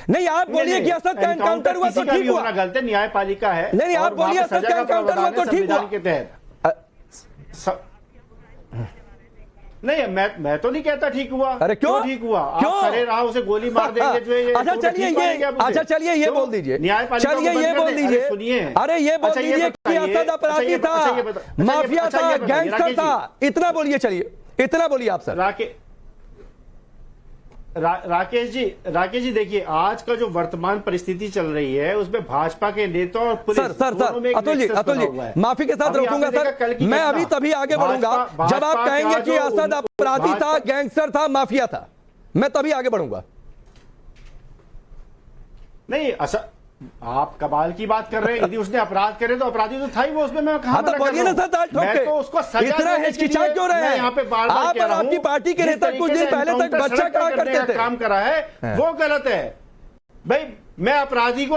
नहीं आप बोलिए कि असद का एनकाउंटर हुआ तो ठीक हुआ, गलत है, न्यायपालिका है। नहीं आप बोलिए असद का एनकाउंटर हुआ तो ठीक हुआ के तहत। नहीं मैं तो नहीं कहता ठीक हुआ। अरे क्यों ठीक हुआ? क्यों? आप सरे राह से गोली मार देंगे जो अच्छा चलिए ये, अच्छा चलिए ये बोल दीजिए, चलिए ये बोल दीजिए, सुनिए, अरे ये बोल दीजिए कि असद अपराधी था, माफिया था, गैंगस्टर था, इतना बोलिए, चलिए इतना बोलिए आप सर। राकेश जी देखिए, आज का जो वर्तमान परिस्थिति चल रही है उसमें भाजपा के नेता और पुलिस सर अतुल जी माफी के साथ रोकूंगा सर, मैं अभी तभी आगे बढ़ूंगा जब आप कहेंगे कि असद अपराधी था, गैंगस्टर था, माफिया था, मैं तभी आगे बढ़ूंगा। नहीं आप कमाल की बात कर रहे हैं, यदि उसने अपराध करे तो अपराधी तो था ही वो, उसमें मैं कहां मना कर रहा हूं? मैं तो उसको सजा इतना हिचकिचा क्यों रहे हैं? यहाँ पे बार-बार आप और आपकी पार्टी के नेता कुछ दिन पहले तक बच्चा कहा करते थे, काम करा है वो गलत है भाई। मैं अपराधी को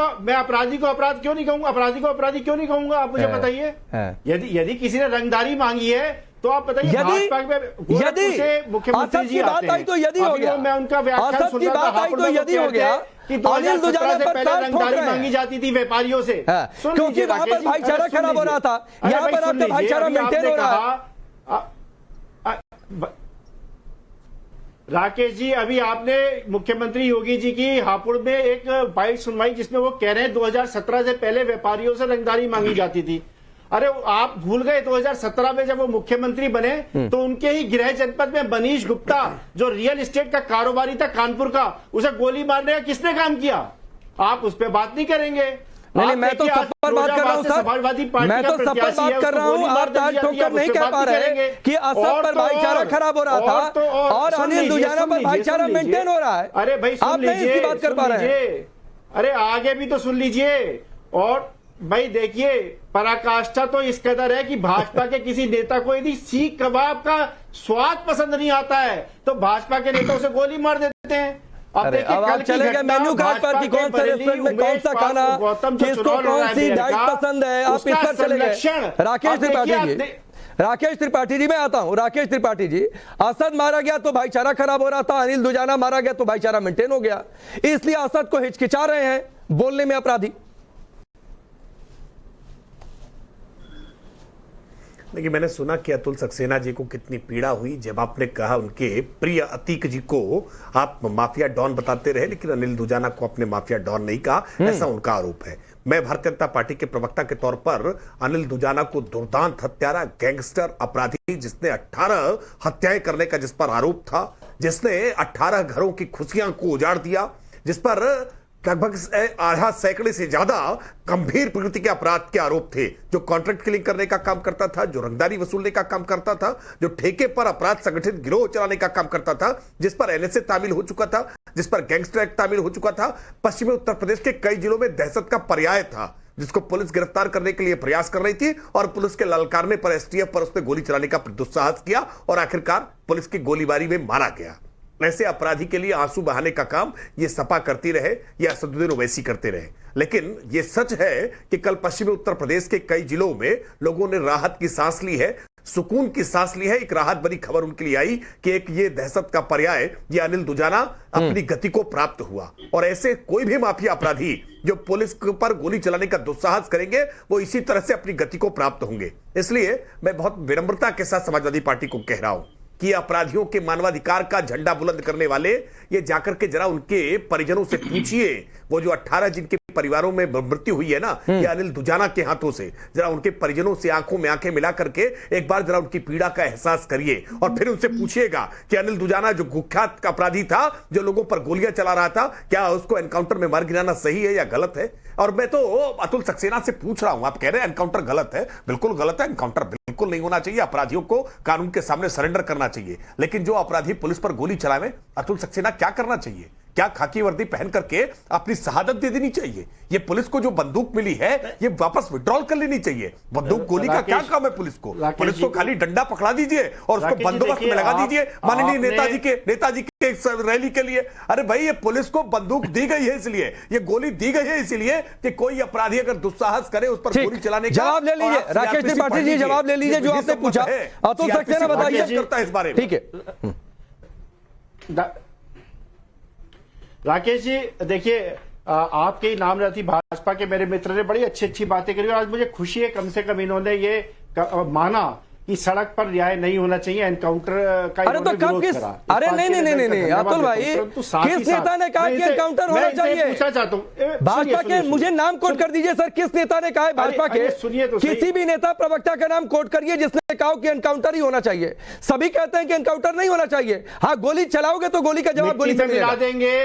अपराध क्यों नहीं कहूंगा, अपराधी को अपराधी क्यों नहीं कहूंगा, आप मुझे बताइए। यदि किसी ने रंगदारी मांगी है तो आप बताइए, यदि मुख्यमंत्री जी बात आई तो यदि हो गया, मैं उनका व्याख्यान सुन रहा था, तो यदि हो गया कि 2017 से पहले रंगदारी मांगी जाती थी व्यापारियों से, क्योंकि वहां पर भाईचारा खराब हो रहा था, यहाँ पर आपका भाईचारा मेंटेन हो रहा है। राकेश जी, अभी आपने मुख्यमंत्री योगी जी की हापुड़ में एक बाइट सुनवाई जिसमें वो कह रहे हैं 2017 से पहले व्यापारियों से रंगदारी मांगी जाती थी। अरे आप भूल गए 2017 में जब वो मुख्यमंत्री बने तो उनके ही गृह जनपद में मनीष गुप्ता जो रियल एस्टेट का कारोबारी था कानपुर का, उसे गोली मारने का किसने काम किया? आप उस पर बात नहीं करेंगे। नहीं मैं तो सब पर बात कर रहा हूं सर, मैं तो सब पर बात कर रहा हूं। आप दाल ठोकर नहीं कह पा रहे कि असद पर भाईचारा खराब हो रहा था और अनिल दुजाना पर भाईचारा मेंटेन हो रहा है। अरे भाई आप नहीं इसकी बात कर पा रहे हैं। अरे आगे भी तो सुन लीजिए। और भाई देखिए, पराकाष्ठा तो इस कदर है कि भाजपा के किसी नेता को यदि सीख कबाब का स्वाद पसंद नहीं आता है तो भाजपा के नेता उसे गोली मार देते हैं। अब आप चले गए मेन्यू कार्ड पर कि कौन सा रेस्टोरेंट में कौन सा खाना, किसको कौन सी डाइट पसंद है, आप इस पर चले गए। राकेश त्रिपाठी जी मैं आता हूं। राकेश त्रिपाठी जी, असद मारा गया तो भाईचारा खराब हो रहा था, अनिल दुजाना मारा गया तो भाईचारा मेंटेन हो गया, इसलिए असद को हिचकिचा रहे हैं बोलने में अपराधी। देखिए, मैंने सुना कि अतुल सक्सेना जी को कितनी पीड़ा हुई जब आपने कहा उनके प्रिय अतीक जी को आप माफिया डॉन बताते रहे, लेकिन अनिल दुजाना को आपने माफिया डॉन नहीं कहा, ऐसा उनका आरोप है। मैं भारतीय जनता पार्टी के प्रवक्ता के तौर पर अनिल दुजाना को दुर्दांत हत्यारा, गैंगस्टर, अपराधी, जिसने 18 हत्याएं करने का जिस पर आरोप था, जिसने 18 घरों की खुशियां को उजाड़ दिया, जिस पर लगभग आधा सैकड़े से ज्यादा गंभीर प्रकृति के अपराध के आरोप थे, जो कॉन्ट्रैक्ट किलिंग करने का काम करता था, जो रंगदारी वसूलने का काम करता था, जो ठेके पर अपराध संगठित गिरोह चलाने का काम करता था, जिस पर एनएसए तामील हो चुका था, जिस पर गैंगस्टर एक्ट तामील हो चुका था, पश्चिमी उत्तर प्रदेश के कई जिलों में दहशत का पर्याय था, जिसको पुलिस गिरफ्तार करने के लिए प्रयास कर रही थी और पुलिस के ललकारने पर एसटीएफ पर उसने गोली चलाने का दुस्साहस किया और आखिरकार पुलिस की गोलीबारी में मारा गया। ऐसे अपराधी के लिए आंसू बहाने का काम ये सपा करती रहे या असदुद्दीन ओवैसी करते रहे, लेकिन ये सच है कि कल पश्चिमी उत्तर प्रदेश के कई जिलों में लोगों ने राहत की सांस ली है, सुकून की सांस ली है। एक राहत भरी खबर उनके लिए आई कि एक ये दहशत का पर्याय, ये अनिल दुजाना अपनी गति को प्राप्त हुआ। और ऐसे कोई भी माफिया अपराधी जो पुलिस पर गोली चलाने का दुस्साहस करेंगे, वो इसी तरह से अपनी गति को प्राप्त होंगे। इसलिए मैं बहुत विनम्रता के साथ समाजवादी पार्टी को कह रहा हूं कि अपराधियों के मानवाधिकार का झंडा बुलंद करने वाले, ये जाकर के जरा उनके परिजनों से पूछिए, वो जो 18 जिनके परिवारों में मृत्यु हुई है ना, ये अनिल दुजाना के हाथों से, जरा उनके परिजनों से आंखों में आंखें मिला करके एक बार जरा उनकी पीड़ा का एहसास करिए और फिर उनसे पूछिएगा कि अनिल दुजाना जो कुख्यात अपराधी था, जो लोगों पर गोलियां चला रहा था, क्या उसको एनकाउंटर में मार गिराना सही है या गलत है? और मैं तो अतुल सक्सेना से पूछ रहा हूं, आप कह रहे हैं एनकाउंटर गलत है, बिल्कुल गलत है, एनकाउंटर बिल्कुल नहीं होना चाहिए, अपराधियों को कानून के सामने सरेंडर करना चाहिए। लेकिन जो अपराधी पुलिस पर गोली चलावे, अतुल सक्सेना क्या करना चाहिए? क्या खाकी वर्दी पहन करके अपनी शहादत दे देनी चाहिए? ये पुलिस को जो बंदूक मिली है, ये वापस विड्रॉल कर लेनी चाहिए। बंदूक गोली का क्या काम है पुलिस को? पुलिस को खाली डंडा पकड़ा दीजिए और उसको बंदोबस्त में लगा दीजिए माननीय नेताजी के रैली के लिए। अरे भाई, ये पुलिस को बंदूक दी गई है इसलिए, ये गोली दी गई है इसलिए कि कोई अपराधी अगर दुस्साहस करे उस पर गोली चलाने का। जवाब ले लीजिए राकेश त्रिपाठी जी, जवाब ले लीजिए जो आपने पूछा। अतुल सक्सेना बताइए करता है इस बारे में। ठीक है, राकेश जी देखिए, आपके नाम रहती भाजपा के मेरे मित्र ने बड़ी अच्छी अच्छी बातें करी, आज मुझे खुशी है कम से कम इन्होंने ये माना कि सड़क पर रिहाई नहीं होना चाहिए, एनकाउंटर का अरे तो कब किस, अरे नहीं अतुल भाई, किस नेता ने कहा कि एनकाउंटर होना चाहिए? पूछना चाहता हूँ भाजपा के, मुझे नाम कोट कर दीजिए सर, किस नेता ने कहा है भाजपा के? सुनिए तो किसी भी नेता प्रवक्ता का नाम कोट करिए जिसने कहा कि एनकाउंटर ही होना चाहिए। सभी कहते हैं कि एनकाउंटर नहीं होना चाहिए। हाँ, गोली चलाओगे तो गोली का जवाब गोली से मिला देंगे,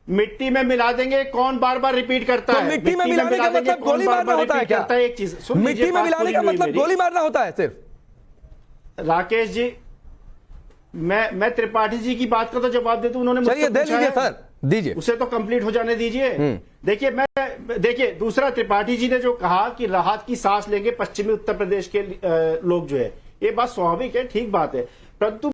मिट्टी में मिला देंगे, कौन बार बार रिपीट करता है? मिट्टी में मिलाने का मतलब गोली मारना होता है क्या? एक चीज, मिट्टी में मिलाने का मतलब गोली मारना होता है सिर्फ? राकेश जी, मैं त्रिपाठी जी की बात का तो जवाब देता हूं, उन्होंने चलिए दे लीजिए सर, दीजिए, उसे तो कंप्लीट हो जाने दीजिए। देखिए दूसरा, त्रिपाठी जी ने जो कहा कि राहत की सांस लेंगे पश्चिमी उत्तर प्रदेश के लोग जो है, ये बात स्वाभाविक है, ठीक बात है, परंतु